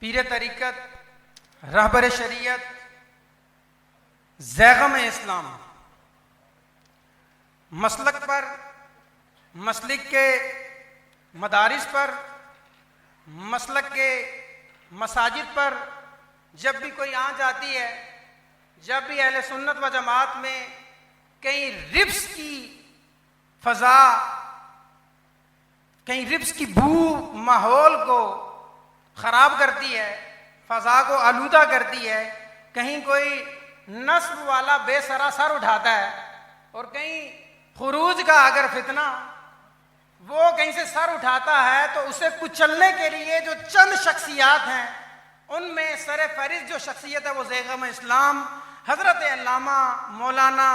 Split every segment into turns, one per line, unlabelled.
पीर तरीक़त, रहबर शरीयत, ज़ैग़म इस्लाम, मसलक पर, मसलिक के मदारिस पर, मसलक के मसाजिद पर जब भी कोई आँच आती है, जब भी अहले सुन्नत व जमात में कहीं रिब्स की फ़ज़ा, कहीं रिब्स की बू माहौल को ख़राब करती है, फ़ज़ा को आलूदा करती है, कहीं कोई नस्ब वाला बेसरा सर उठाता है और कहीं खुरूज का अगर फितना वो कहीं से सर उठाता है, तो उसे कुचलने के लिए जो चंद शख्सियात हैं, उनमें सर फहरिस्त जो शख्सियत है वो ज़ैग़म इस्लाम हज़रत अल्लामा मौलाना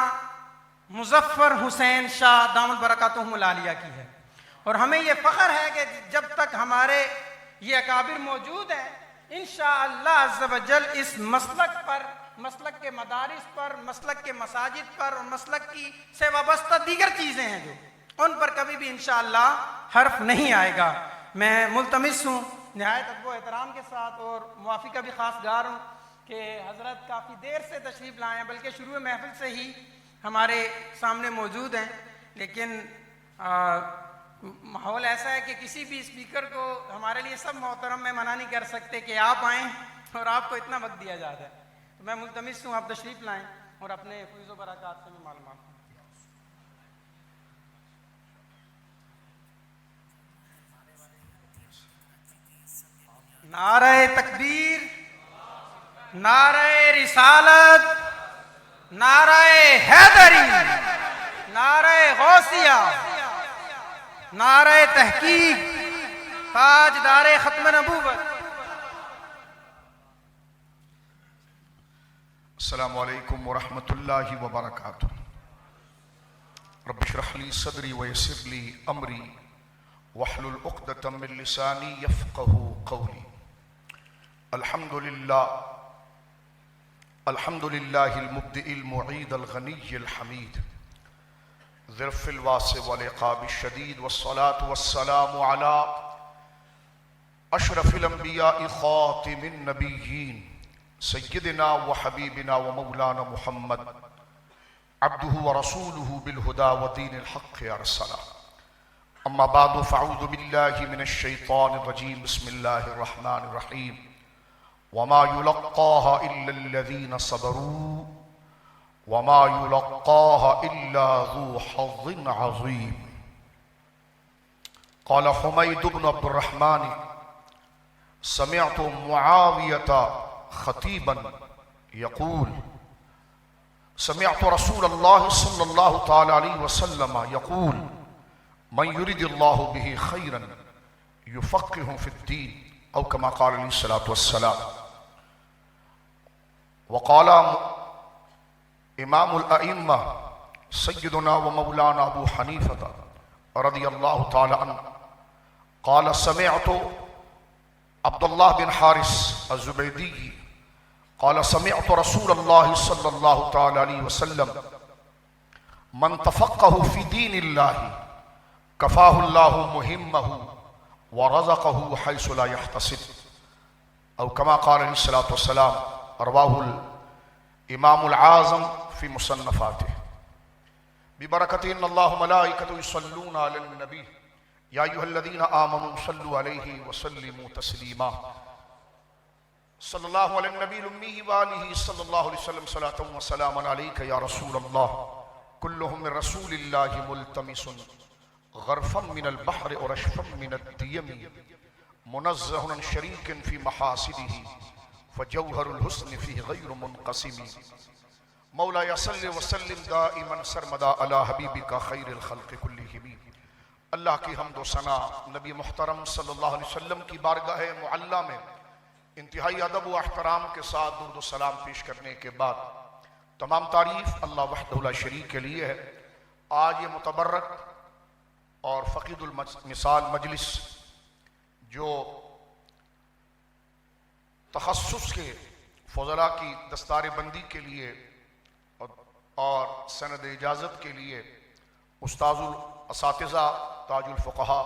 मुज़फ़्फ़र हुसैन शाह दामद बरकातुहुमुल आलिया की है। और हमें ये फ़ख्र है कि जब तक हमारे ये अकाबिर मौजूद हैं, इंशाअल्लाह अज़्ज़ व जल इस मसलक पर, मसलक के मदारिस पर, मसलक के मसाजिद पर और मसलक की से वाबस्ता दीगर चीज़ें हैं जो उन पर कभी भी इंशाअल्लाह हर्फ नहीं आएगा। मैं मुल्तमिस हूँ निहायत अदब व एहतराम के साथ और मुआफ़ी का भी ख़ास गार हूँ कि हज़रत काफ़ी देर से तशरीफ़ लाए हैं, बल्कि शुरू महफ़िल से ही हमारे सामने मौजूद हैं, लेकिन माहौल ऐसा है कि किसी भी स्पीकर को हमारे लिए सब मोहतरम में मना नहीं कर सकते कि आप आएँ और आपको इतना वक्त दिया जाता है। तो मैं मुल्तमिस हूँ आप तशरीफ़ लाएँ और अपने फ़ैज़ व बरक़ात से भी मालूमात। नारे तकबीर, नारे रिसालत, नारे हैदरी, नारे गौसिया, नारे तहकीक, ताजदारे खत्म नबूवत।
अस्सलामु अलैकुम व रहमतुल्लाहि व बरकातुहू। रब्बि इश्रह ली सदरी व यस्सिर ली अमरी वहलुल उक़दतम मिन लिसानी यफ़क़हू क़ौली। अल्हम्दुलिल्लाहिल मुब्दिइल मुईदल गनिय्यिल हमीद ज़िरफ़िल वासिअ वल इक़ाबिश शदीद वस्सलातु वस्सलामु अला अशरफिल अंबियाइ ख़ातिमिन नबिय्यीन सय्यिदिना व हबीबिना व मौलाना मुहम्मद अब्दुहु व रसूलुहु बिल हुदा व दीनिल हक़्क़ि अरसला। अम्मा बादु फ़अऊज़ु बिल्लाहि मिनश शैतानिर रजीम। बिस्मिल्लाहिर रहमानिर रहीम। वमा युलक़्क़ाहा इल्लल्लज़ीना सबरू वमा युलक़्क़ाहा इल्ला ज़ू हज़्ज़िन अज़ीम। क़ाल हुमैद इब्न अब्दुर्रहमान समिअतु मुआवियता ख़तीबन यक़ूल समिअतु रसूलल्लाह सल्लल्लाहु तआला अलैहि वसल्लम यक़ूल मन युरिदिल्लाहु बिही खैरन युफ़क़्क़िहु फ़िद्दीन औ कमा क़ाल अलैहिस्सलातु वस्सलाम। वक़ाल इमामुल अइम्मा सय्यदुना व मौलाना अबू हनीफ़ा रज़ियल्लाहु तआला अन्हु क़ाल समिअतु अब्दुल्लाह बिन हारिस अज़्ज़ुबैदी क़ाल समिअतु रसूलल्लाह सल्लल्लाहु तआला अलैहि वसल्लम मन तफ़क़्क़ह फ़ी दीनिल्लाहि कफ़ाहुल्लाहु मुहिम्महु व रज़क़हु हैसु ला यहतसिब औ कमा क़ाल अलैहिस्सलातु वस्सलाम। रवाहुल इमामुल आज़म फ़ी मुसन्नफ़ातिह। बिबरकति इन्नल्लाह व मलाइकतहु युसल्लूना अलन नबी या अय्युहल्लज़ीना आमनू सल्लु अलैहि व सल्लिमू तस्लीमा। सल्लल्लाहु अलैहि नबील उम्मी व आलिहि सल्लल्लाहु अलैहि वसल्लम सलातन व सलामन अलैका या रसूलल्लाह कुल्लुहुम मिन रसूलिल्लाहि मुल्तमिसुन गरफम मिनल बहर और अशफम मिनद दियमी मुनज़्ज़हुन अन शरीकिन फ़ी महासिदिही फ़जौहरुल हुस्न फ़ीहि गैरु मुनक़सिमी। मौलाया सल्लि व सल्लिम दाइमन सरमदा अला हबीबिका खैरिल खल्क़ि कुल्लिहिम। अल्लाह की हम्द व सना नबी मुहतरम सल्लल्लाहु अलैहि वसल्लम की बारगाह मुअल्ला में इंतहाई अदब व एहतराम के साथ दुरूद व सलाम पेश करने के बाद तमाम तारीफ़ अल्लाह वहदहु ला शरीक के लिए है। आज ये मुतबर्रक और फ़क़ीदुल मिसाल मजलिस जो तखस्सुस के फ़ज़ला की दस्तार बंदी के लिए और सनद इजाज़त के लिए उस्ताज़ुल असातिज़ा ताजुल फ़ुक़हा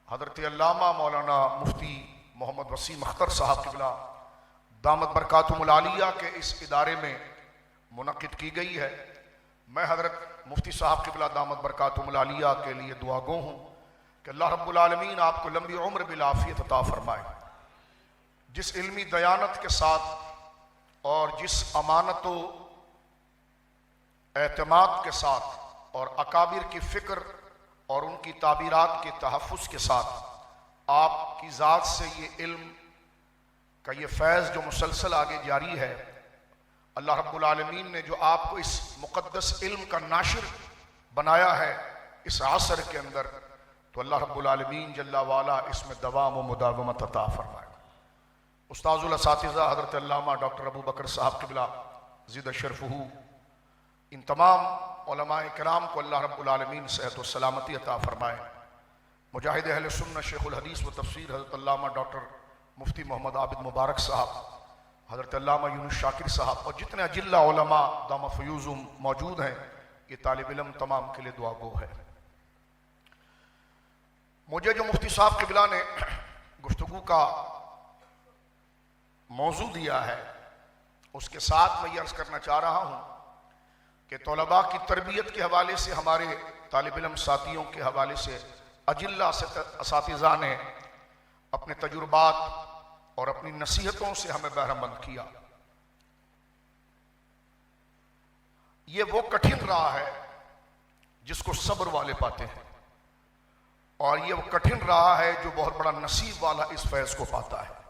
हज़रत अल्लामा मौलाना मुफ्ती मोहम्मद वसीम अख्तर साहब क़िबला दामत बरकातुहुल आलिया के इस इदारे में मुनक़िद की गई है। मैं हज़रत मुफ्ती साहब क़िबला दामत बरकातुहुल आलिया के लिए दुआगो हूँ कि अल्लाह रब्बुल आलमीन आपको लंबी उम्र बिल आफ़ियत अता फरमाए। जिस इल्मी दयानत के साथ और जिस अमानत व एतमाद के साथ और अकाबिर की फ़िक्र और उनकी ताबीरात के तहफ़्फ़ुज़ के साथ आपकी ज़ात से ये इल्म का ये फैज़ जो मुसलसल आगे जारी है, अल्लाह रब्बुल आलमीन ने जो आपको इस मुक़द्दस इल्म का नाशिर बनाया है इस असर के अंदर, तो अल्लाह रब्बुल आलमीन जल्ला वाला इसमें दवाम व मुदावमत अता फरमाए। उस्ताज़ुल असातिज़ा हज़रत अल्लामा डॉक्टर अबू बकर साहब क़िबला ज़िद शरफ़हू, इन तमाम उलमाए किराम को अल्लाह रब्बुल आलमीन सेहत व सलामती अता फरमाए। मुजाहिद अहले सुन्नत शेखुल हदीस व तफसीर हज़रत अल्लामा डॉक्टर मुफ्ती मोहम्मद आबिद मुबारक साहब, हज़रत अल्लामा यूनुस शाकिर साहब और जितने अजिल्ला उलमा दाम फ़यूज़ुम मौजूद हैं, ये तालिब इल्म तमाम के लिए दुआ गो है। मुझे जो मुफ्ती साहब क़िबला ने गुफ्तगू का मौजू दिया है, उसके साथ मैं ये अर्ज़ करना चाह रहा हूँ कि तलबा की तरबियत के हवाले से, हमारे तालिब इल्म साथियों के हवाले से अजिल्ला से असातिज़ा ने अपने तजुर्बात और अपनी नसीहतों से हमें बहरमंद किया। ये वो कठिन राह है जिसको सब्र वाले पाते हैं, और ये वो कठिन राह है जो बहुत बड़ा नसीब वाला इस फैज़ को पाता है।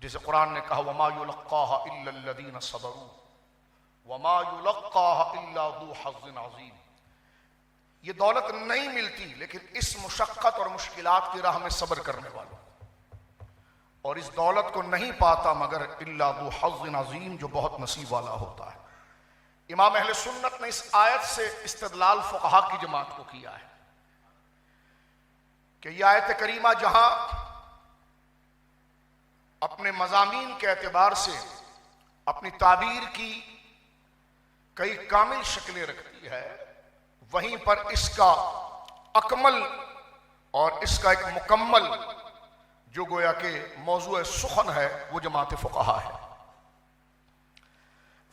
जैसे कुरान ने कहा, वमा युलक्काहा इल्लाल्लज़ीना सबरू वमा युलक्काहा इल्ला ज़ू हज़्ज़िन अज़ीम। ये दौलत नहीं मिलती लेकिन इस मुशक्क़त और मुश्किलात की राह में सब्र करने वालों, और इस दौलत को नहीं पाता मगर इल्ला ज़ू हज़्ज़िन अज़ीम, जो बहुत नसीब वाला होता है। इमाम अहले सुन्नत ने इस आयत से इस्तिदलाल फ़ुक़हा की जमात को किया है कि यह आयत करीमा जहां अपने मज़ामीन के एतबार से अपनी ताबीर की कई कामिल शक्लें रखती है, वहीं पर इसका अकमल और इसका एक मुकम्मल जो गोया के मौजू सुखन है वो जमात फ़ुक़हा है।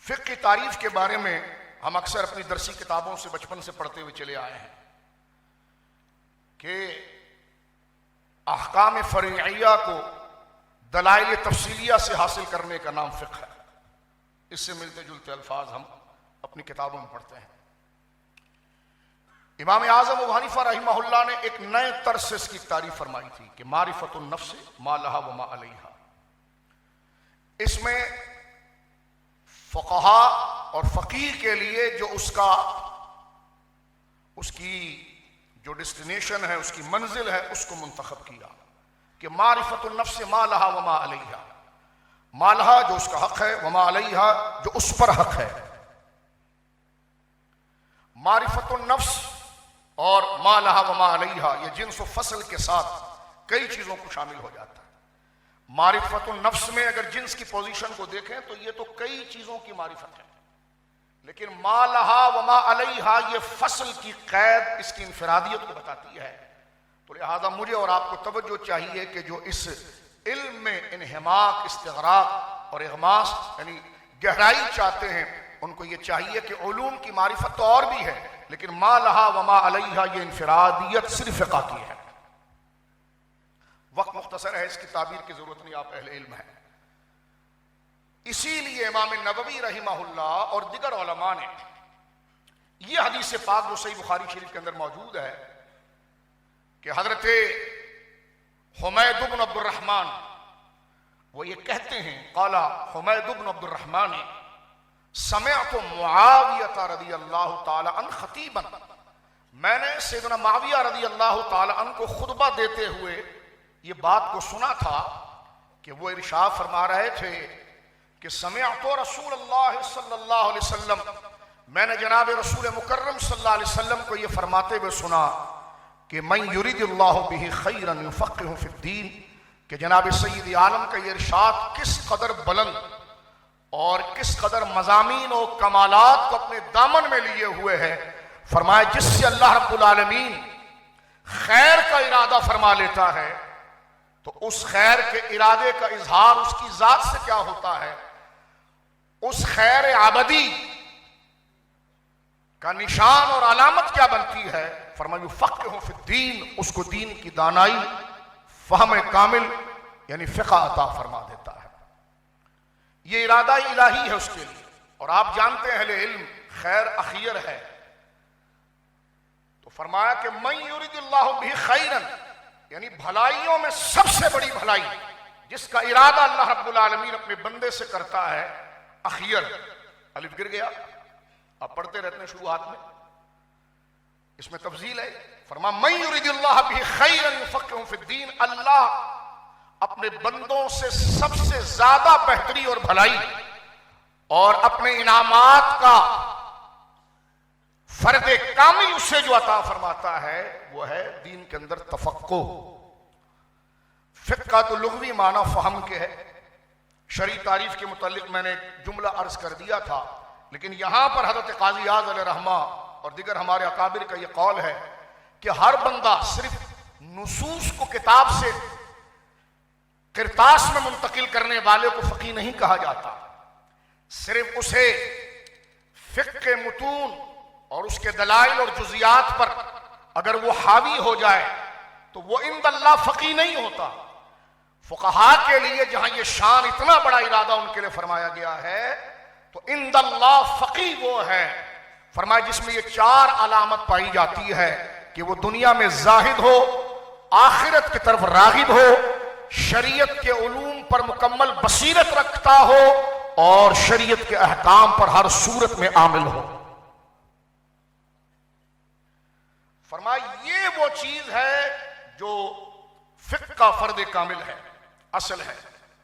फ़िक़्ह की तारीफ़ के बारे में हम अक्सर अपनी दरसी किताबों से बचपन से पढ़ते हुए चले आए हैं कि अहकाम फ़रइय्या को दलाइल तफसीलिया से हासिल करने का नाम फ़िक़्ह है। इससे मिलते जुलते अल्फाज हम अपनी किताबों में पढ़ते हैं। इमाम आज़म अबू हनीफा रहिमहुल्लाह ने एक नए तर्ज से इसकी तारीफ फरमाई थी कि मारिफतुन नफ्स मा लहा व मा अलैहा। इसमें फ़ुक़हा और फ़क़ीह के लिए जो उसकी जो डेस्टिनेशन है, उसकी मंजिल है, उसको मुंतखब किया कि मारिफतुन नफ्स मा लहा व मा अलैहा। मा लहा जो उसका हक है, व मा अलैहा जो उस पर हक है। मारिफतुन नफ्स और मा लहा व मा अलैहा ये जिन्स व फसल के साथ कई चीज़ों को शामिल हो जाता है। मारिफतुन नफ्स में अगर जिन्स की पोजीशन को देखें तो ये तो कई चीज़ों की मारिफत है, लेकिन मा लहा व मा अलैहा ये फसल की कैद इसकी इनफरादियत को बताती है। तो लिहाजा मुझे और आपको तवज्जो चाहिए कि जो इस इल्म में इन्हिमाक, इस्तिग़राक़ और इग़मास यानी गहराई चाहते हैं, उनको ये चाहिए कि उलूम की मारिफत तो और भी है, लेकिन मा लहा व मा अलैहा ये इनफरादियत सिर्फ फ़िक़्ह की है। वक्त मुख्तसर है, इसकी ताबीर की जरूरत नहीं, आप अहले इल्म हैं। इसीलिए इमाम नबवी रहिमहुल्लाह और दिगर उलमा ने यह हदीस पाक जो सही बुखारी शरीफ के अंदर मौजूद है कि हजरत हुमैद इब्न अब्दुर्रहमान वो ये कहते हैं, क़ाला हुमैद इब्न अब्दुर्रहमान समिअतु मुआविया रज़ियल्लाहु ताला अन खतीबन, मैंने सैयदना मुआविया रज़ियल्लाहु ताला अन को खुतबा देते हुए ये बात को सुना था कि वो इरशाद फरमा रहे थे कि समिअतु रसूलुल्लाह सल्लल्लाहु अलैहि वसल्लम, मैंने जनाब रसूल मुकर्रम सल्लल्लाहु अलैहि वसल्लम को ये फरमाते हुए सुना कि मन युरिदिल्लाहु बिही खैरन युफ़क़्क़िहु फ़िद्दीन, कि जनाब सय्यद आलम का ये इरशाद किस कदर बुलंद और किस कदर मज़ामीन और कमालात को अपने दामन में लिए हुए है। फरमाया जिससे अल्लाह रब्बुल आलमीन खैर का इरादा फरमा लेता है तो उस खैर के इरादे का इजहार उसकी जात से क्या होता है, उस खैर आबदी का निशान और अलामत क्या बनती है। फरमाया फ़क़्ह फ़िद्दीन, उसको दीन की दानाई, फ़हम कामिल यानी फ़िक़्ह अता फरमा देता है। ये इरादा इलाही है उसके लिए। और आप जानते हैं अहले इल्म खैर अखियर है, तो फरमाया कि मन युरिदिल्लाहु बिही खैरन, यानी भलाइयों में सबसे बड़ी भलाई जिसका इरादा अल्लाह रब्बुल आलमीन अपने बंदे से करता है, अखियर, अलिफ गिर गया, आप पढ़ते रहते हैं शुरुआत में, इसमें तफजील है। फरमा मन युरिदिल्लाहु बिही खैरन युफ़क़्हिहु फ़िद्दीन, अल्लाह अपने बंदों से सबसे ज्यादा बेहतरी और भलाई और अपने इनामात का फर्दे कामिल उससे जो अता फरमाता है वो है दीन के अंदर तफक्को। फिक्र का तो लुग़वी माना फहम के है। शरई तारीफ के मुतालिक मैंने जुमला अर्ज कर दिया था, लेकिन यहां पर हज़रत क़ाज़ी इयाज़ अलैहिर्रहमा और दिगर हमारे अकाबिर का यह कौल है कि हर बंदा सिर्फ नुसूस को किताब से किरतास में मुंतकिल करने वाले को फ़क़ीह नहीं कहा जाता। सिर्फ उसे फ़िक़्ह के मुतून और उसके दलाइल और जुज़ियात पर अगर वो हावी हो जाए तो वो इंदल्लाह फ़क़ीह नहीं होता। फ़ुक़हा के लिए जहां ये शान, इतना बड़ा इरादा उनके लिए फरमाया गया है, तो इंदल्लाह फ़क़ीह वो है, फरमाया जिसमें ये चार अलामत पाई जाती है कि वो दुनिया में ज़ाहिद हो, आखिरत की तरफ राग़िब हो, शरीयत के उलूम पर मुकम्मल बसीरत रखता हो और शरीयत के अहकाम पर हर सूरत में आमिल हो। फरमाया ये वो चीज है जो फिक्र का फर्द कामिल है, असल है।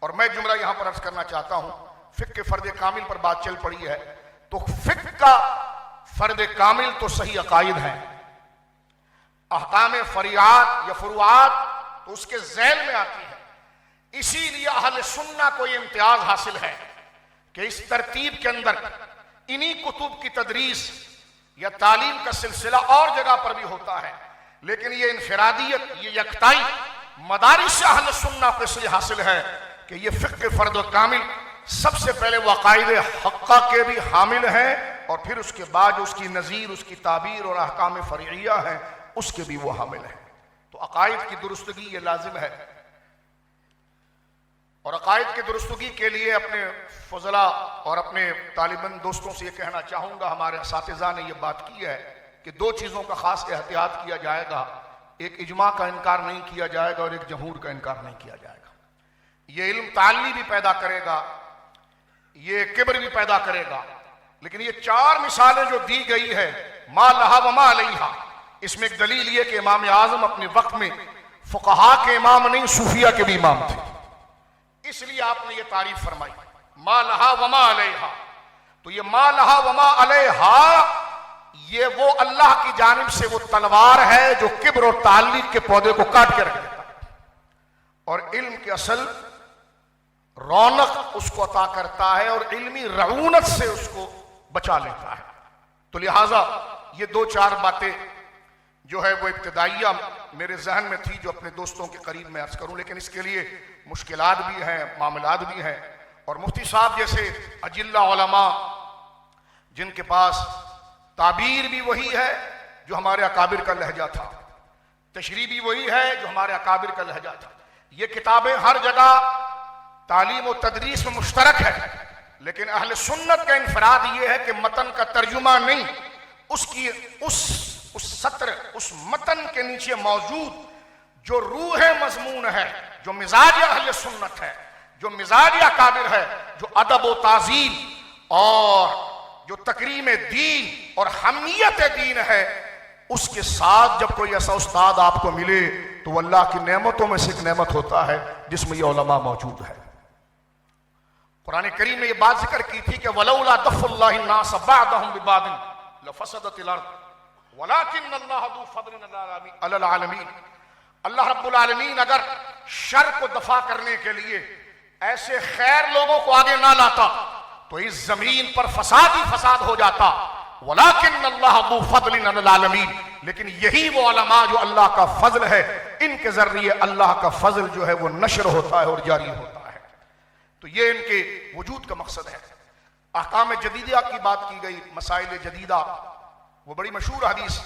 और मैं जुमला यहां पर अर्ज करना चाहता हूं, फिक्र के फर्द कामिल पर बात चल पड़ी है, तो फिक्र का फर्द कामिल तो सही अकायद है, अहकाम फरियात या फुरुआत तो उसके ज़ैल में आती है। इसीलिए अहले सुन्ना को यह इम्तियाज हासिल है कि इस तरतीब के अंदर इन्हीं कुतुब की तदरीस या तालीम का सिलसिला और जगह पर भी होता है, लेकिन ये इनफरादियत, ये यकताई मदारिस अहले सुन्ना को इसलिए हासिल है कि ये फ़िक़्ह फ़र्द कामिल सबसे पहले वो अक़ाइद हक़्क़ा के भी हामिल हैं और फिर उसके बाद उसकी नज़ीर, उसकी ताबीर और अहकाम फ़रइय्या है उसके भी वो हामिल है। तो अक़ाइद की दुरुस्तगी ये लाजिम है। और अक़ाइद की दुरुस्तगी के लिए अपने फज़ला और अपने तालिबन दोस्तों से ये कहना चाहूँगा, हमारे असातिज़ा ने ये बात की है कि दो चीज़ों का ख़ास एहतियात किया जाएगा, एक इजमा का इनकार नहीं किया जाएगा और एक जमहूर का इनकार नहीं किया जाएगा। ये इल्म ताल्ली भी पैदा करेगा, ये किब्र भी पैदा करेगा, लेकिन ये चार मिसालें जो दी गई है, मा लहा व मा अलैहा, इसमें एक दलील ये कि इमाम आज़म अपने वक्त में फ़ुक़हा के इमाम नहीं, सूफिया के भी इमाम थे, इसलिए आपने ये तारीफ फरमाई मा लहा व मा अलैहा। तो ये मा लहा व मा अलैहा ये वो अल्लाह की जानिब से वो तलवार है जो किब्र और ताल्लीक के पौधे को काट के रख देता है और इल्म की असल रौनक उसको अता करता है और इल्मी रऊनत से उसको बचा लेता है। तो लिहाजा ये दो चार बातें जो है वो इब्तिदाइया मेरे जहन में थी जो अपने दोस्तों के करीब में अर्ज करूं, लेकिन इसके लिए मुश्किलात भी हैं, मामलात भी हैं। और मुफ्ती साहब जैसे अजिल्ला उलमा जिनके पास ताबीर भी वही है जो हमारे अकाबिर का लहजा था, तशरीह भी वही है जो हमारे अकाबिर का लहजा था। ये किताबें हर जगह तालीम और तदरीस में मुश्तरक है, लेकिन अहले सुन्नत का इनफराद ये है कि मतन का तर्जुमा नहीं, उसकी उस सत्र, उस मतन के नीचे मौजूद जो रूह मजमून है, जो मिजाज अहले सुन्नत है, जो मिजाज अकाबिर है, जो अदब व ताज़ीम और जो तकरीम दीन और हमियत दीन है, उसके साथ जब कोई ऐसा उस्ताद आपको मिले तो अल्लाह की नेमतों में से एक नेमत होता है जिसमें ये उलमा मौजूद है। कुरान करीम ने ये बात जिक्र की थी कि वलौला दफ़्फ़ुल्लाहि नास बअदहुम बिबादिन लफसदतिल अर्द वलाकिन्नल्लाह ज़ू फ़ज़लिन अलल आलमीन। अल्लाह रब्बुल आलमीन अगर शर को दफा करने के लिए ऐसे खैर लोगों को आगे ना लाता तो इस जमीन पर फसाद ही फसाद हो जाता। वलाकिन्नल्लाह ज़ू फ़ज़लिन अलल आलमीन, लेकिन यही वो उलमा जो अल्लाह का फजल है, इनके जरिए अल्लाह का फजल जो है वो नशर होता है और जारी होता है। तो ये इनके वजूद का मकसद है। अहकाम जदीदा की बात की गई, मसाइल जदीदा, वो बड़ी मशहूर हदीस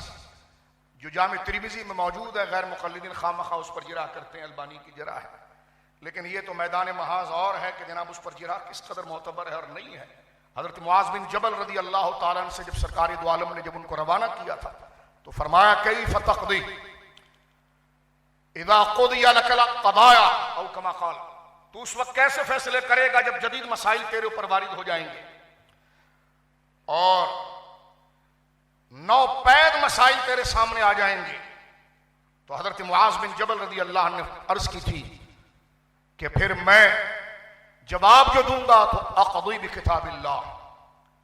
जो जामे तिरमिज़ी में मौजूद है, गैर मुक़ल्लिदीन खामखा उस पर जिरा करते हैं, अल्बानी की जिरा है, लेकिन ये तो मैदान महाज और है कि जनाब उस पर जिरा किस कदर मोतबर है और नहीं है। हजरत मुआज़ बिन जबल रदी अल्लाह तआला अन्हु से जब सरकार दो आलम ने जब उनको रवाना किया था तो फरमाया कैफ़ तक़दी इज़ा क़ुदिया लकल क़दाया औ कमा क़ाल, तू उस वक्त कैसे फैसले करेगा जब जदीद मसाइल तेरे ऊपर वारिद हो जाएंगे और नौपैद मसाइल तेरे सामने आ जाएंगे। तो हजरत मुआज़ बिन जबल रदी अल्लाह ने अर्ज की थी कि फिर मैं जवाब जो दूंगा तो अक़दी बि किताबिल्लाह,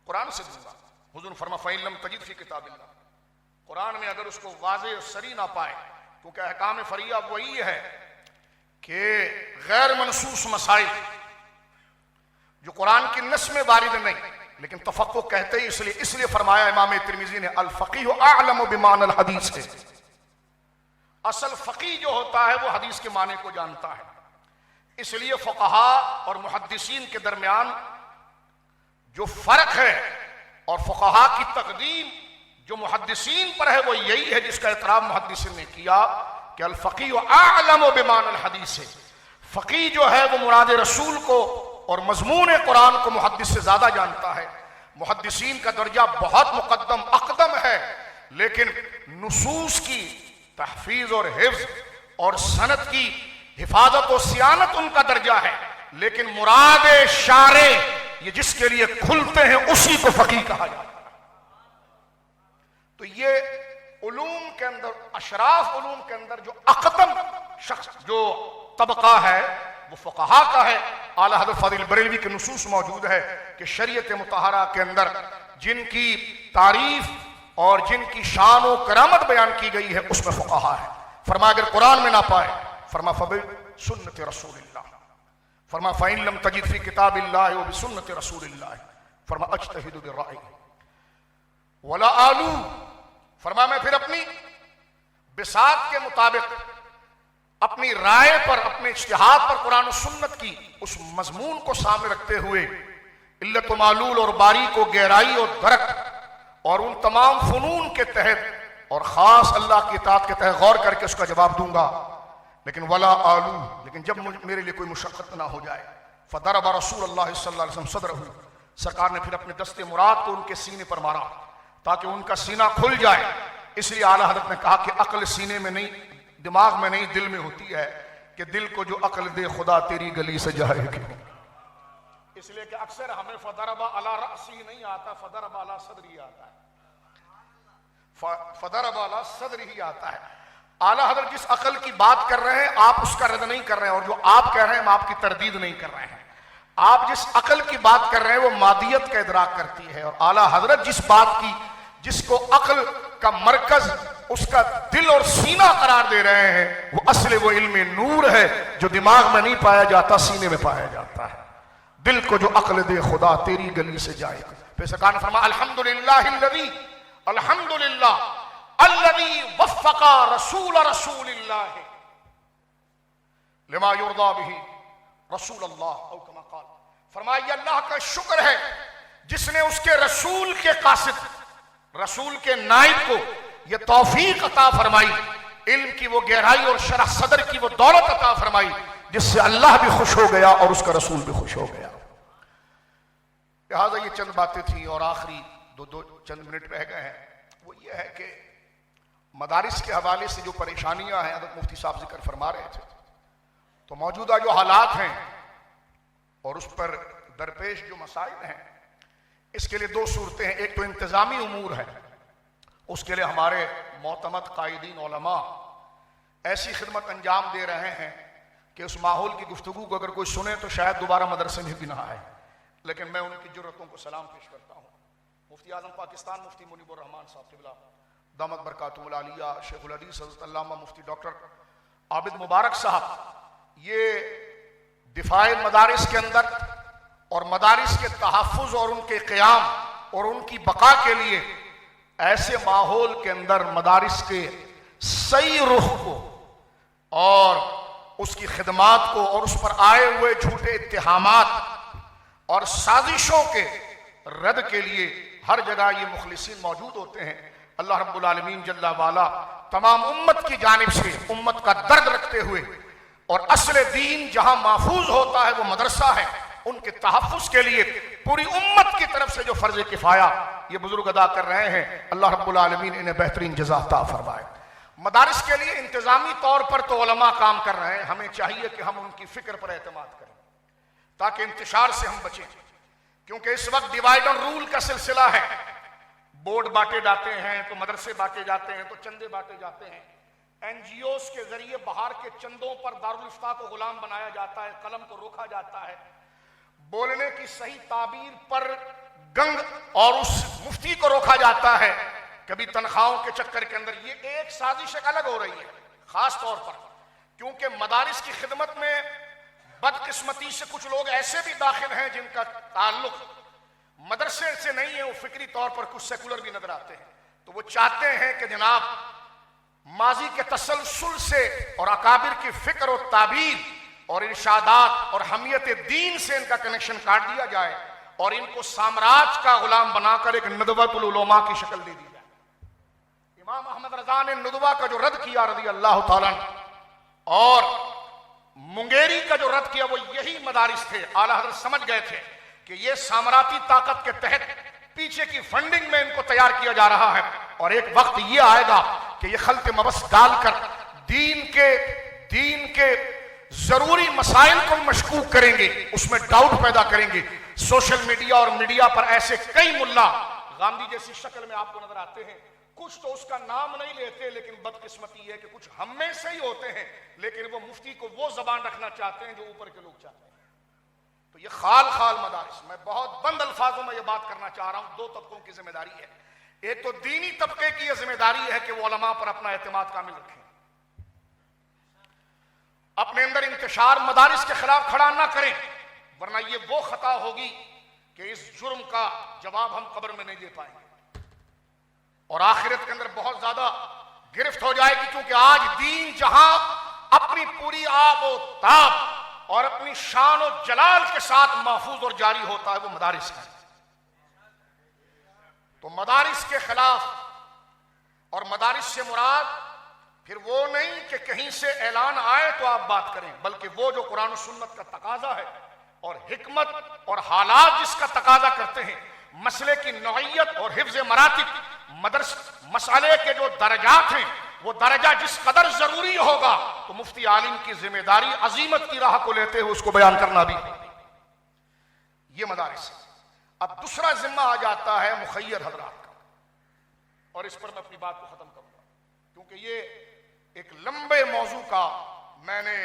कुरान से दूंगा। हुज़ूर ने फरमाया फ़इन लम तजिद फ़ी किताबिल्लाह, कुरान में अगर उसको वाज़ेह और सरी ना पाए, क्योंकि अहकाम फरिया वही है कि गैर मनसूस मसाइल जो कुरान की नस में वारिद नहीं, लेकिन तफक्कुह कहते ही इसलिए फरमाया इमाम तिरमिज़ी ने अल फ़क़ीह अअलम बिमाना अल हदीस है। असल फ़क़ीह जो होता है वो हदीस के माने को जानता है। इसलिए फ़ुक़हा और मुहद्दिसीन के दरमियान जो फ़र्क है और फ़ुक़हा की तक़दीम जो मुहद्दिसीन पर है वो यही है जिसका इतराफ़ मुहद्दिसीन ने किया कि अल फ़क़ीह अअलम बिमाना अल हदीस है। फ़क़ीह जो है वो मुराद रसूल को और मज़मून कुरान को मुहद्दिस से ज़्यादा जानता है। मुहद्दिसीन का दर्जा बहुत मुक़द्दम अक़दम है, लेकिन नुसूस की तहफ़ीज़ और हिफ्ज़ और सनद की हिफाजत और सियानत उनका दर्जा है, लेकिन मुराद शारे ये जिसके लिए खुलते हैं उसी को फ़क़ीह कहा जाता है। तो ये उलूम के अंदर, अशराफ उलूम के अंदर जो अक़दम शख्स जो तबका है वो फ़ुक़हा का है। आला हज़रत फ़ाज़िल बरेलवी के नुसूस मौजूद है कि शरीयत मुतहरा के अंदर जिनकी तारीफ और जिनकी शान और करामत बयान की गई है उसमें फ़ुक़हा है। फरमा अगर कुरान में ना पाए, फरमा फ़बि सुन्नत रसूलिल्लाह, फरमा फ़इन लम तजिद फ़ी किताबिल्लाह व बिसुन्नत रसूलिल्लाह, फरमा अज्तहिदु बिर्राई वला आलू, फरमा मैं फिर अपनी बिसात के मुताबिक अपनी राय पर, अपने इज्तिहाद पर कुरान और सुन्नत की उस मजमून को सामने रखते हुए इल्लत व मालूल और बारीक और गहराई और दरक और उन तमाम फ़नून के तहत और ख़ास अल्लाह की इताअत के तहत गौर करके उसका जवाब दूंगा। लेकिन वला आलू, लेकिन जब मेरे लिए कोई मुशक्क़त ना हो जाए, फ़दरब रसूलुल्लाह सल्लल्लाहु अलैहि वसल्लम सदरहू, सरकार ने फिर अपने दस्ते मुराद को उनके सीने पर मारा ताकि उनका सीना खुल जाए। इसलिए आला हज़रत ने कहा कि अक्ल सीने में नहीं, दिमाग में नहीं, दिल में होती है कि दिल को जो अक्ल दे खुदा तेरी गली से जाएगी। इसलिए कि अक्सर हमें फ़दरबा अला रअसी नहीं आता, फ़दरबा अला सदरी आता है, फ़दरबा अला सदरी ही आता है। आला हज़रत जिस अक्ल की बात कर रहे हैं आप उसका रद्द नहीं कर रहे हैं, और जो आप कह रहे हैं हम आपकी तरदीद नहीं कर रहे हैं। आप जिस अक्ल की बात कर रहे हैं वो मादियत का इदराक करती है, और आला हज़रत जिस बात की, जिसको अक्ल का मरकज उसका दिल और सीना करार दे रहे हैं, वो असले वो इल्म नूर है जो दिमाग में नहीं पाया जाता, सीने में पाया जाता है। दिल को जो अक्ल दे खुदा तेरी गली से जाएगा। फिर सरकार ने फरमाया अल्हम्दुलिल्लाहिल्लज़ी, अल्हम्दुलिल्लाह अल्लज़ी वफ़्फ़क़ा रसूल रसूलिल्लाह लिमा युर्दा बिही रसूलल्लाह औ कमा क़ाल, फरमाया अल्लाह का शुक्र है जिसने उसके रसूल के कासिद, रसूल के नाइब को यह तौफीक अता फरमाई, इल्म की वो गहराई और शरह सदर की वो दौलत अता फरमाई जिससे अल्लाह भी खुश हो गया और उसका रसूल भी खुश हो गया। लिहाजा ये चंद बातें थी और आखिरी दो चंद मिनट रह गए हैं। वो ये है कि मदारिस के हवाले से जो परेशानियां हैं हज़रत मुफ्ती साहब जिक्र फरमा रहे थे, तो मौजूदा जो हालात हैं और उस पर दरपेश जो मसाइल हैं, इसके लिए दो सूरतें हैं। एक तो इंतज़ामी उमूर है, उसके लिए हमारे मोतमद कायदीन उलमा ऐसी खिदमत अंजाम दे रहे हैं कि उस माहौल की गुफ्तगू को अगर कोई सुने तो शायद दोबारा मदरसे में भी ना आए, लेकिन मैं उनकी जुर्रतों को सलाम पेश करता हूँ। मुफ्ती आज़म पाकिस्तान मुफ्ती मुनीबुर रहमान साहब क़िबला दामत बरकातुहुल आलिया, शेखुल हदीस हज़रत अल्लामा मुफ्ती डॉक्टर आबिद मुबारक साहब, ये दिफाए मदारिस के अंदर और मदारिस के तहफ़्फ़ुज़ और उनके क़याम और उनकी बका के लिए ऐसे माहौल के अंदर मदारिस के सही रुख को और उसकी खिदमात को और उस पर आए हुए झूठे इत्तिहामात और साजिशों के रद्द के लिए हर जगह ये मुखलिसीन मौजूद होते हैं। अल्लाह रब्बुल आलमीन जल्ला वाला तमाम उम्मत की जानिब से उम्मत का दर्द रखते हुए और असल दीन जहां महफूज होता है वो मदरसा है, उनके तहफ़्फ़ुज़ के लिए पूरी उम्मत की तरफ से जो फर्ज किफाया ये बुजुर्ग अदा कर रहे हैं, अल्लाह रब्बुल आलमीन इन्हें बेहतरीन जज़ा अता फरमाए। मदारिस के लिए इंतजामी तौर पर तो उलमा काम कर रहे हैं, हमें चाहिए कि हम उनकी फिक्र पर एतमाद करें ताकि इंतशार से हम बचें, क्योंकि इस वक्त डिवाइड और रूल का सिलसिला है। बोर्ड बांटे जाते हैं तो मदरसे बांटे जाते हैं तो चंदे बांटे जाते हैं, एनजीओस के जरिए बाहर के चंदों पर दारुल इफ्ता को गुलाम बनाया जाता है, कलम को रोका जाता है, बोलने की सही ताबीर पर गंग और उस मुफ्ती को रोका जाता है, कभी तनख्वाहों के चक्कर के अंदर। ये एक साजिश अलग हो रही है, खास तौर पर क्योंकि मदारिस की खिदमत में बदकिस्मती से कुछ लोग ऐसे भी दाखिल हैं जिनका ताल्लुक मदरसे से नहीं है, वो फिक्री तौर पर कुछ सेकुलर भी नजर आते हैं। तो वो चाहते हैं कि जनाब माजी के तसलसल से और अकाबिर की फिक्र और ताबीर और इरशादात और हमियत दीन से इनका कनेक्शन काट दिया जाए और इनको साम्राज्य का गुलाम बनाकर एक नदवतुल उलमा की शक्ल दे दी जाए। इमाम अहमद रजा ने नदवा का जो रद्द किया रज़ी अल्लाह तआला और मुंगेरी का जो रद्द किया वो यही मदारिस थे। आला हज़रत समझ गए थे कि ये साम्राज्यी ताकत के तहत पीछे की फंडिंग में इनको तैयार किया जा रहा है और एक वक्त ये आएगा कि ये खल्क़ मबस डालकर दीन के जरूरी मसाइल को मशकूक करेंगे, उसमें डाउट पैदा करेंगे। सोशल मीडिया और मीडिया पर ऐसे कई मुल्ला गांधी जैसी शक्ल में आपको नजर आते हैं, कुछ तो उसका नाम नहीं लेते, लेकिन बदकिस्मती है कि कुछ हम में से ही होते हैं, लेकिन वो मुफ्ती को वो जबान रखना चाहते हैं जो ऊपर के लोग चाहते हैं। तो ये खाल मदारिस, मैं बहुत बंद अल्फाजों में ये बात करना चाह रहा हूं, दो तबकों की जिम्मेदारी है। एक तो दीनी तबके की यह जिम्मेदारी है कि वो उलमा पर अपना एतमाद कामिल रखें, अपने अंदर इंतशार मदारिस के खिलाफ खड़ा ना करें, वरना ये वो खता होगी कि इस जुर्म का जवाब हम कब्र में नहीं दे पाएंगे और आखिरत के अंदर बहुत ज्यादा गिरफ्त हो जाएगी। क्योंकि आज दीन जहां अपनी पूरी आब व ताब और अपनी शान और जलाल के साथ महफूज और जारी होता है वो मदारिस है। तो मदारिस के खिलाफ और मदारिस से मुराद फिर वो नहीं कि कहीं से ऐलान आए तो आप बात करें, बल्कि वो जो कुरान और सुन्नत का तकाजा है और हिकमत और हालात जिसका तकाजा करते हैं, मसले की नौइयत और हिफ्ज मरातिब, मसले के जो दर्जात हैं वो दर्जा जिस कदर जरूरी होगा तो मुफ्ती आलिम की जिम्मेदारी अजीमत की राह को लेते हुए उसको बयान करना भी ये मदारिस है। अब दूसरा जिम्मा आ जाता है मुखय्यर हजरात का, और इस पर मैं अपनी बात को खत्म करूंगा क्योंकि ये एक लंबे मौजू का मैंने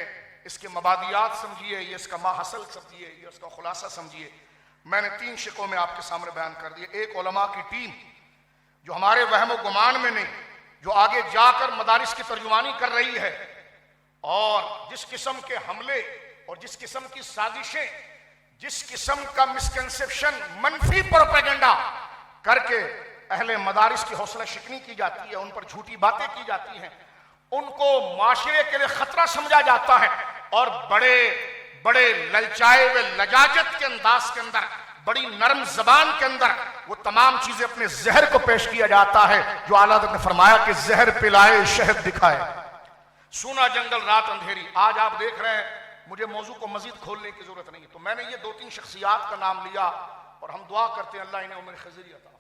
इसके मबादियात समझिए, ये इसका माहसल समझिए, ये इसका खुलासा समझिए, मैंने 3 शिकों में आपके सामने बयान कर दिए। एक उलमा की टीम जो हमारे वहम व गुमान में नहीं, जो आगे जाकर मदारिस की तर्जुमानी कर रही है और जिस किस्म के हमले और जिस किस्म की साजिशें, जिस किस्म का मिसकंसेप्शन, मनफी प्रोपेगेंडा करके अहले मदारिस की हौसला शिकनी की जाती है, उन पर झूठी बातें की जाती हैं, उनको माशरे के लिए खतरा समझा जाता है और बड़े बड़े ललचाए हुए लजाजत के अंदाज के अंदर, बड़ी नरम जबान के अंदर वो तमाम चीजें अपने जहर को पेश किया जाता है जो आला हज़रत ने फरमाया कि जहर पिलाए शहद दिखाए, सूना जंगल रात अंधेरी। आज आप देख रहे हैं, मुझे मौजू को मजीद खोलने की जरूरत नहीं है, तो मैंने ये 2-3 शख्सियात का नाम लिया और हम दुआ करते हैं अल्लाह इन्हें उम्र खज़ीरी अता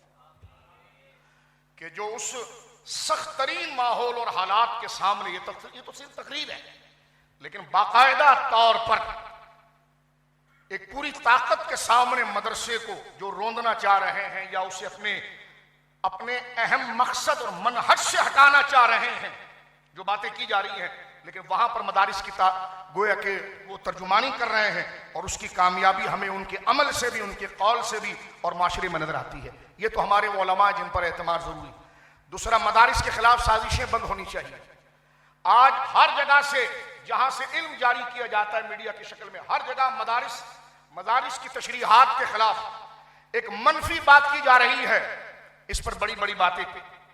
कि जो उस सख्त तरीन माहौल और हालात के सामने, ये तो सिर्फ तकरीर है, लेकिन बाकायदा तौर पर एक पूरी ताकत के सामने मदरसे को जो रोंदना चाह रहे हैं या उसे अपने अहम मकसद और मनहज से हटाना चाह रहे हैं, जो बातें की जा रही हैं, लेकिन वहां पर मदारिस की गोया के वो तर्जुमानी कर रहे हैं और उसकी कामयाबी हमें उनके अमल से भी, उनके कौल से भी और माशरे में नजर आती है। ये तो हमारे उलमा जिन पर एतमाद जरूरी। दूसरा, मदारिस के खिलाफ साजिशें बंद होनी चाहिए। आज हर जगह से जहां से इल्म जारी किया जाता है मीडिया की शक्ल में, हर जगह मदारिस की तशरीहात के खिलाफ एक मनफी बात की जा रही है। इस पर बड़ी बड़ी बातें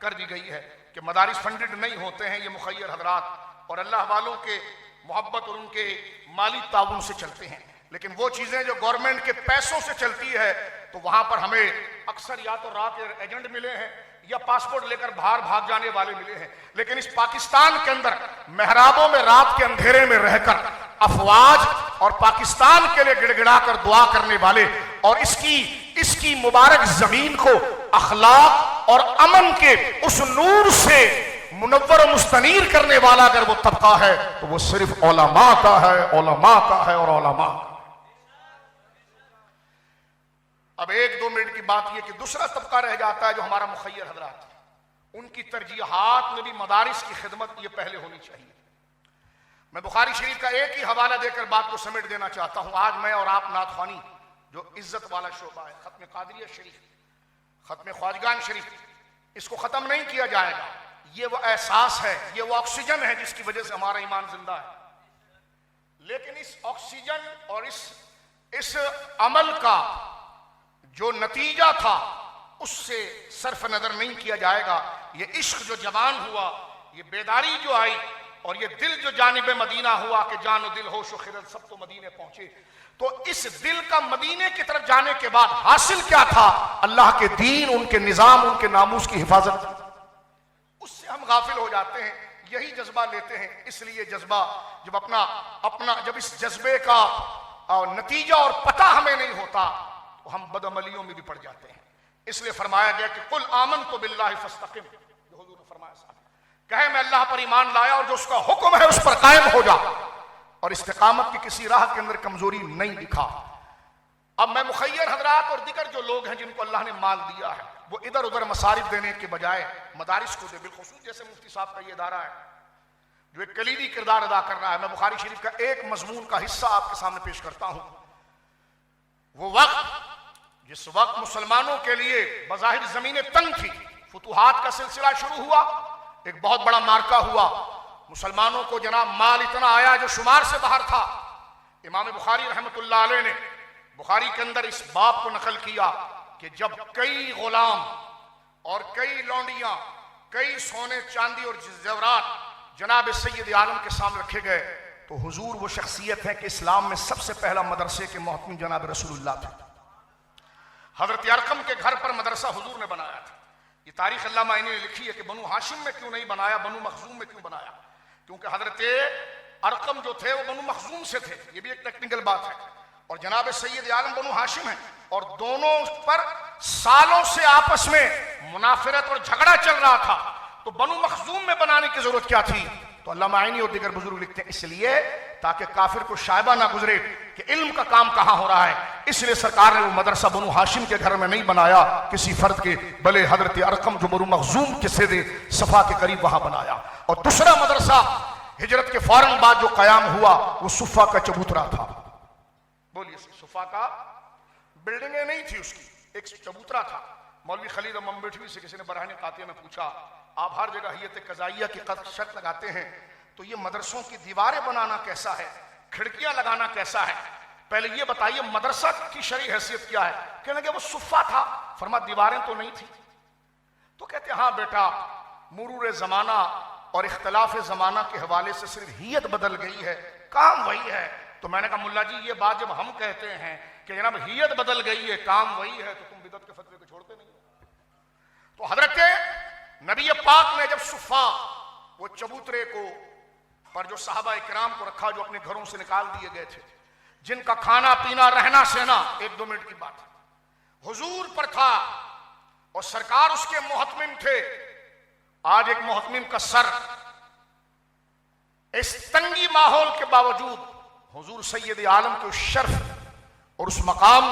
कर दी गई है कि मदारिस फंडेड नहीं होते हैं, ये मुखय्यर हजरात और अल्लाह वालों के मोहब्बत और उनके माली ताउन से चलते हैं। लेकिन वो चीजें जो गवर्नमेंट के पैसों से चलती है तो वहां पर हमें अक्सर या तो रात के एजेंट मिले हैं या पासपोर्ट लेकर बाहर भाग जाने वाले मिले हैं। लेकिन इस पाकिस्तान के अंदर मेहराबों में रात के अंधेरे में रहकर अफवाज और पाकिस्तान के लिए गिड़गिड़ा कर दुआ करने वाले और इसकी मुबारक जमीन को अखलाक और अमन के उस नूर से मुनव्वर और मुस्तनीर करने वाला अगर वो तबका है तो वो सिर्फ उलमा का है, उलमा का है और उलमा। अब 1-2 मिनट की बात यह कि दूसरा तबका रह जाता है जो हमारा मुखय्यर हजरात, उनकी तरजीहात में भी मदारिस की खिदमत ये पहले होनी चाहिए। मैं बुखारी शरीफ का एक ही हवाला देकर बात को समेट देना चाहता हूं। आज मैं और आप नातखानी जो इज्जत वाला शोबा है, खत्म कादरिया शरीफ, खत्म ख्वाजगान शरीफ, इसको खत्म नहीं किया जाएगा। ये वो एहसास है, ये वो ऑक्सीजन है जिसकी वजह से हमारा ईमान जिंदा है। लेकिन इस ऑक्सीजन और इस अमल का जो नतीजा था उससे सर्फ नजर नहीं किया जाएगा। ये इश्क जो जवान हुआ, ये बेदारी जो आई और ये दिल जो जानिब मदीना हुआ कि जानो दिल होशो खिरत सब तो मदीने पहुंचे, तो इस दिल का मदीने की तरफ जाने के बाद हासिल क्या था? अल्लाह के दीन, उनके निजाम, उनके नामूस की हिफाजत। उससे हम गाफिल हो जाते हैं, यही जज्बा लेते हैं। इसलिए जज्बा जब अपना जब इस जज्बे का नतीजा और पता हमें नहीं होता तो हम बदअमलियों में भी पड़ जाते हैं। इसलिए फरमाया गया कि कुल आमन तो बिल्लाहि फस्तकिम, जो हुजूर ने फरमाया साहब, कहे मैं अल्लाह पर ईमान लाया और जो उसका हुक्म है उस पर कायम हो जा, और इस्तिकामत की किसी राह के अंदर कमजोरी नहीं दिखा। अब मैं मुखय्यर हजरात और दिगर जो लोग हैं जिनको अल्लाह ने माल दिया है, वो इधर उधर मसारिफ देने के बजाय मदारिस को दे। बिलखुसूस जैसे मुफ्ती साहब का ये इदारा है जो एक कलीदी किरदार अदा कर रहा है। मैं बुखारी शरीफ का एक मजमून का हिस्सा आपके सामने पेश करता हूं। वो वक्त जिस वक्त मुसलमानों के लिए बज़ाहिर जमीनें तंग थी, फुतूहात का सिलसिला शुरू हुआ, एक बहुत बड़ा मार्का हुआ, मुसलमानों को जनाब माल इतना आया जो शुमार से बाहर था। इमाम बुखारी रहमतुल्लाह अलैह ने बुखारी के अंदर इस बाब को नकल किया कि जब कई गुलाम और कई लौंडियां, कई सोने चांदी और जेवरात जनाब सैयद आलम के सामने रखे गए तो हुजूर वो शख्सियत है कि इस्लाम में सबसे पहला मदरसे के मोहतमिम जनाब रसूलुल्लाह थे। हजरत अरकम के घर पर मदरसा हुजूर ने बनाया था। ये तारीख अल्लामा ने लिखी है कि बनु हाशिम में क्यों नहीं बनाया, बनु मखजूम में क्यों बनाया? क्योंकि हजरत अरकम जो थे वो बनु मखजूम से थे, ये भी एक टेक्निकल बात है, और जनाब सैयद आलम बनु हाशिम है, और दोनों पर सालों से आपस में मुनाफिरत और झगड़ा चल रहा था। तो बनु मखजूम में बनाने की जरूरत क्या थी? तो अल्लामा आइनी और दीगर बुजुर्ग लिखते हैं इसलिए ताकि काफिर को शायबा ना गुजरे कि इल्म का काम कहां हो रहा है। इसलिए सरकार ने वो मदरसा बनु हाशिम के घर में नहीं बनाया किसी फर्द के, भले हजरत अरकम जो बनु मखजूम के सीधे सफा के करीब वहां बनाया। और दूसरा मदरसा हिजरत के फौरन बाद जो कयाम हुआ वो सुफा का चबूतरा था। बोलिए, सुफा का बिल्डिंगें नहीं थी, उसकी एक चबूतरा था। मौलवी खलील मंबेठवी से किसी ने बरहाने कातिया में पूछा, आप हर जगह हियत कज़ाइया की शर्त लगाते हैं तो ये मदरसों की दीवारें बनाना कैसा है, खिड़कियां लगाना कैसा है? पहले ये बताइए मदरसा की शरई हैसियत क्या है? कहने लगे वो सुफा था। फरमा दीवारें तो नहीं थी? तो कहते हाँ बेटा, मुरूर जमाना और इख्तलाफ जमाना के हवाले से सिर्फ हियत बदल गई है, काम वही है। तो मैंने कहा मुल्ला जी ये बात जब हम कहते हैं कि जनाब हियत बदल गई है, काम वही है, तो तुम बिदअत के फतवे को छोड़ते नहीं हो। तो हजरत नबी पाक ने जब सुफा वो चबूतरे को पर जो साहबा इकराम को रखा, जो अपने घरों से निकाल दिए गए थे, जिनका खाना पीना रहना सहना 1-2 मिनट की बात है हुजूर पर था और सरकार उसके मोहतमिम थे। आज एक मोहतमिम का सर इस तंगी माहौल के बावजूद हुजूर सैयद आलम के उस शर्फ और उस मकाम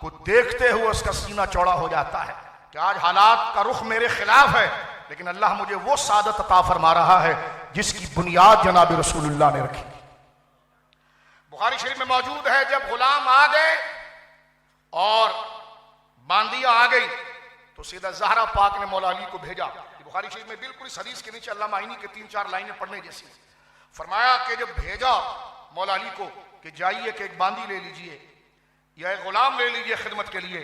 को देखते हुए उसका सीना चौड़ा हो जाता है कि आज हालात का रुख मेरे खिलाफ है, लेकिन अल्लाह मुझे वो सादत अता फरमा रहा है जिसकी बुनियाद जनाब रसूलुल्लाह ने रखी। बुखारी शरीफ में मौजूद है जब गुलाम आ गए और बांदिया आ गई तो सीधा ज़हरा पाक ने मौला अली को भेजा। बुखारी शरीफ में बिल्कुल इस हदीस के नीचे अल्लामा आइनी के 3-4 लाइनें पढ़ने जैसी। फरमाया कि जब भेजा मौला अली को कि जाइए कि एक बांदी ले लीजिए या एक गुलाम ले लीजिए खिदमत के लिए,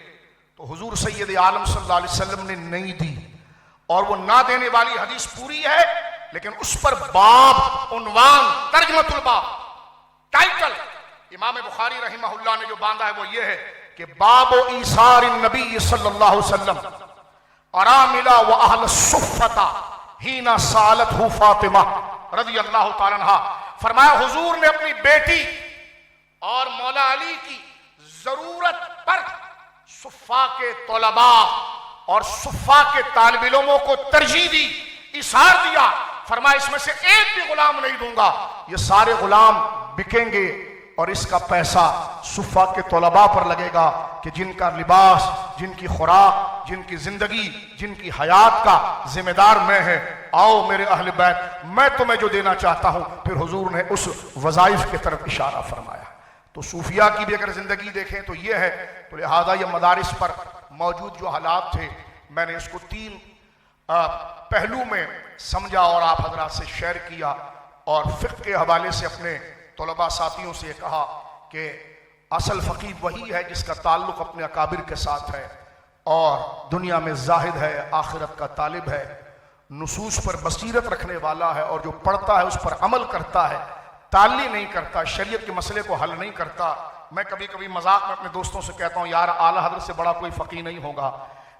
तो हुजूर सैयद आलम सल्लल्लाहु अलैहि वसल्लम ने नहीं दी। और वो ना देने वाली हदीस पूरी है लेकिन उस पर बाब, उन्वान, तर्जमतुल बाब, टाइटल इमाम बुखारी रहिमहुल्लाह ने जो बांधा है वो ये है कि बाबो ईसार नबी सल्लल्लाहु अलैहि वसल्लम अरामिला व अहल सुफ़्फ़ता हीना सालत हु फातिमा रज़ियल्लाहु ताला अन्हा। फरमाया हुजूर ने अपनी बेटी और मौला अली की जरूरत पर सुफ़्फ़ा के तलबा और सुफ़्फ़ा के तालिब इल्मों को तरजीह दी, इसार दिया। फरमाया इसमें से एक भी गुलाम नहीं दूंगा, ये सारे गुलाम बिकेंगे और इसका पैसा सुफ़्फ़ा के तलबा पर लगेगा कि जिनका लिबास, जिनकी खुराक, जिनकी जिंदगी, जिनकी हयात का जिम्मेदार मैं है। आओ मेरे अहले बैत, मैं तुम्हें जो देना चाहता हूं। फिर हुजूर ने उस वज़ाइफ की तरफ इशारा फरमाया। तो सूफिया की भी अगर जिंदगी देखें तो ये है। तो लिहाजा ये मदारिस पर मौजूद जो हालात थे, मैंने इसको 3 पहलू में समझा और आप हजरात से शेयर किया और फ़िक़्ह के हवाले से अपने तलबा साथियों से कहा कि असल फ़कीह वही है जिसका ताल्लुक़ अपने अकाबिर के साथ है और दुनिया में जाहिद है, आखिरत का तालिब है, नुसूस पर बसीरत रखने वाला है और जो पढ़ता है उस पर अमल करता है, ताली नहीं करता, शरीयत के मसले को हल नहीं करता। मैं कभी कभी मजाक में अपने दोस्तों से कहता हूँ, यार आला हज़रत से बड़ा कोई फ़कीह नहीं होगा,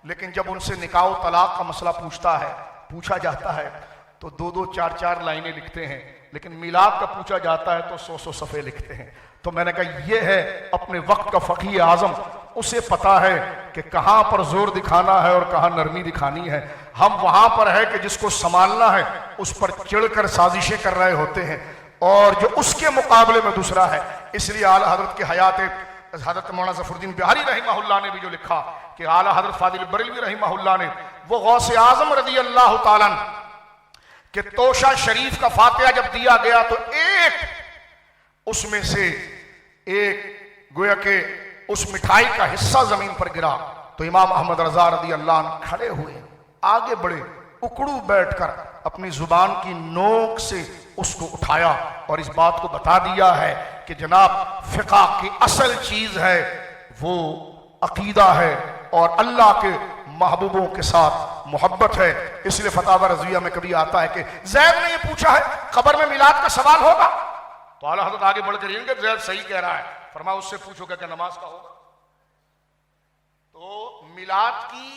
लेकिन जब उनसे निकाह तलाक का मसला पूछा जाता है तो 2-2, 4-4 लाइनें लिखते हैं, लेकिन मिलाद का पूछा जाता है तो 100-100 सफ़े लिखते हैं। तो मैंने कहा ये है अपने वक्त का फ़कीह आज़म, उसे पता है कि कहाँ पर जोर दिखाना है और कहाँ नरमी दिखानी है। हम वहाँ पर है कि जिसको संभालना है उस पर चिढ़कर साजिशें कर रहे होते हैं और जो उसके मुकाबले में दूसरा है। इसलिए आला हज़रत की हयात हज़रत मौलाना ज़फ़रुद्दीन बिहारी रहिमहुल्लाह ने भी जो लिखा कि आला हज़रत फ़ादिल बरेलवी रहिमहुल्लाह ने वो गौसे आज़म रज़ियल्लाहु ताला अन्हु कि तोशा शरीफ का फातिहा जब दिया गया तो एक उसमें से एक गोया के उस मिठाई का हिस्सा जमीन पर गिरा तो इमाम अहमद रजा रज़ी अल्लाह अन्हु खड़े हुए, आगे बढ़े, उकड़ू बैठकर अपनी जुबान की नोक से उसको उठाया और इस बात को बता दिया है कि जनाब फ़िक़्ह की असल चीज है वो अकीदा है और अल्लाह के महबूबों के साथ मोहब्बत है। इसलिए फतावा रज़विया में कभी आता है कि ज़ैद ने ये पूछा है कब्र में मिलाद का सवाल होगा, तो आला हज़रत आगे बढ़कर यही कि ज़ैद सही कह रहा है, फरमा उससे पूछो क्या नमाज का होगा। तो मिलाद की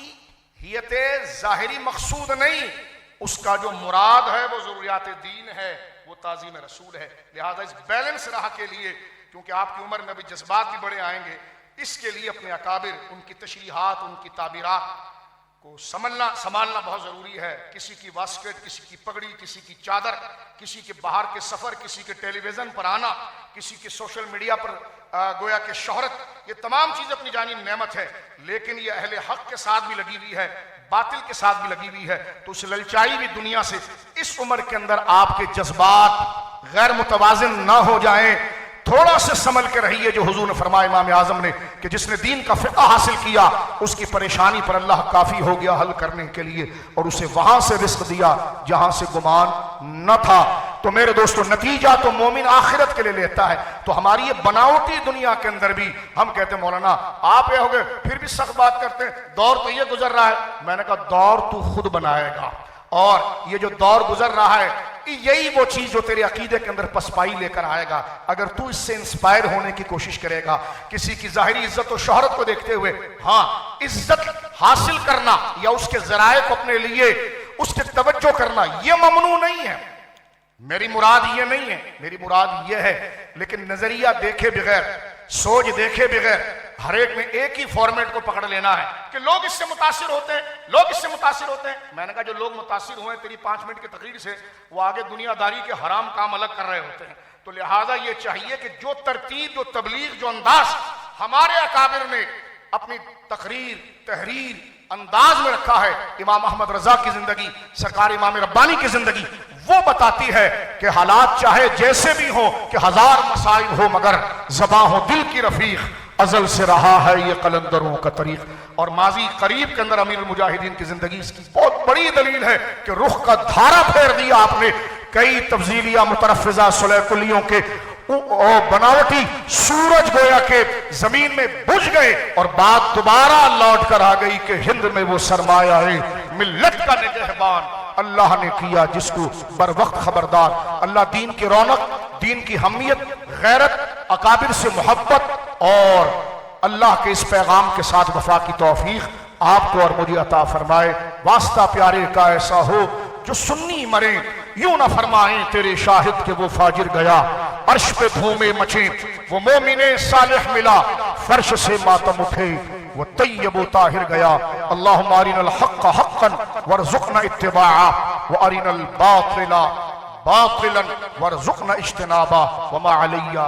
हियते ज़ाहिरी मकसूद नहीं, उसका जो मुराद है वो ज़रूरियात दीन है, वो ताज़ीम रसूल है। लिहाजा इस बैलेंस राह के लिए, क्योंकि आपकी उम्र में भी जज्बात भी बड़े आएंगे, इसके लिए अपने अकाबिर, उनकी तशरीहात, उनकी ताबीरात को संभालना बहुत ज़रूरी है। किसी की वास्केट, किसी की पगड़ी, किसी की चादर, किसी के बाहर के सफ़र, किसी के टेलीविज़न पर आना, किसी के सोशल मीडिया पर गोया के शोहरत, ये तमाम चीज़ें अपनी जानी नेमत है, लेकिन ये अहले हक़ के साथ भी लगी हुई है, बातिल के साथ भी लगी हुई है। तो उस ललचाई हुई दुनिया से इस उम्र के अंदर आपके जज्बात गैर मुतवाज़िन ना हो जाएं, थोड़ा से संभल के रहिए। जो हुजूर ने फरमाया इमाम आज़म ने कि जिसने दीन का फ़िक़्ह हासिल किया उसकी परेशानी पर अल्लाह काफ़ी हो गया हल करने के लिए और उसे वहां से रिज़्क़ दिया जहां से गुमान न था। तो मेरे दोस्तों, नतीजा तो मोमिन आखिरत के लिए लेता है। तो हमारी ये बनावटी दुनिया के अंदर भी हम कहते हैं मौलाना आप ये हो गए, फिर भी सख्त बात करते हैं, दौर तो ये गुजर रहा है। मैंने कहा दौर तू खुद बनाएगा और ये जो दौर गुजर रहा है यही वो चीज जो तेरे अकीदे के अंदर पसपाई लेकर आएगा। अगर तू इससे इंस्पायर होने की कोशिश करेगा, किसी की जाहिरी इज्जत और शोहरत को देखते हुए हाँ इज्जत हासिल करना या उसके जराए को अपने लिए उसके तवज्जो करना ये ममनू नहीं है। मेरी मुराद ये नहीं है, मेरी मुराद ये है, लेकिन नजरिया देखे बगैर, सोच देखे बगैर हर एक में एक ही फॉर्मेट को पकड़ लेना है कि लोग इससे मुतासिर होते हैं, लोग इससे मुतासिर होते हैं। मैंने कहा जो लोग मुतासिर हुए तेरी 5 मिनट की तकरीर से, वो आगे दुनियादारी के हराम काम अलग कर रहे होते हैं। तो लिहाजा ये चाहिए कि जो तरतीब, जो तबलीग, जो अंदाज हमारे अकाबिर ने अपनी तकरीर, तहरीर, अंदाज में रखा है, इमाम अहमद रजा की जिंदगी, सरकार इमाम रब्बानी की जिंदगी वो बताती है कि हालात चाहे जैसे भी हो, कि 1000 मसाइल हो मगर ज़बां हो दिल की रफीक, अजल से रहा है ये कलंदरों का तरीक। और माजी करीब के अंदर अमीर मुजाहिदीन की जिंदगी इसकी बहुत बड़ी दलील है कि रुख का धारा फेर दिया आपने। कई तब्जीलिया मुतरफ़िज़ा सुलैकुलियों के बनावटी सूरज गोया के जमीन में बुझ गए और बात दोबारा लौट कर आ गई कि हिंद में वो सरमाया है मिल्लत का निगहबान अल्लाह ने किया जिसको बर वक्त खबरदार। अल्लाह दीन की रौनक, दीन की हमियत, गैरत, अकाबिर से मोहब्बत और अल्लाह के इस पैगाम के साथ वफा की तौफीक आपको और मुझे अता फरमाए। वास्ता प्यारे का ऐसा हो जो सुन्नी मरे यूं ना फरमाए तेरे शाहिद के वो फाजिर गया। अर्श पे धूमे मचे वो मोमिने सालिह मिला, फर्श से मातम उठे वो तय्यब व ताहिर गया। अल्लाहुम्मा अरिनल हक़्क़ हक़्क़न वरज़ुक़ना इत्तिबाअ व अरिनल बातिला बातिलन वरज़ुक़ना इज्तिनाबा वमा अलैया